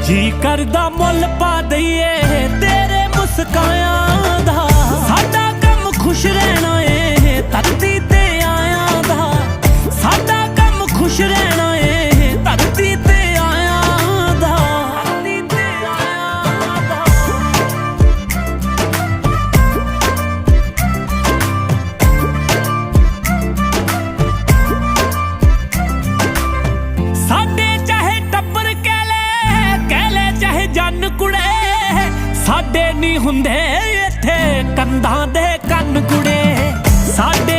जी करदा मुल पा दईए तेरे मुस्कायां दा। साडा कम खुश रहना है धरती ते आया दा। साडा कम खुश रहना है धरती ते आया दा। धरती ते आया दा। साडे चाहे टब्बर कह ले चाहे जन कुड़े, साडे नहीं हुंदे इत्थे कंधां दे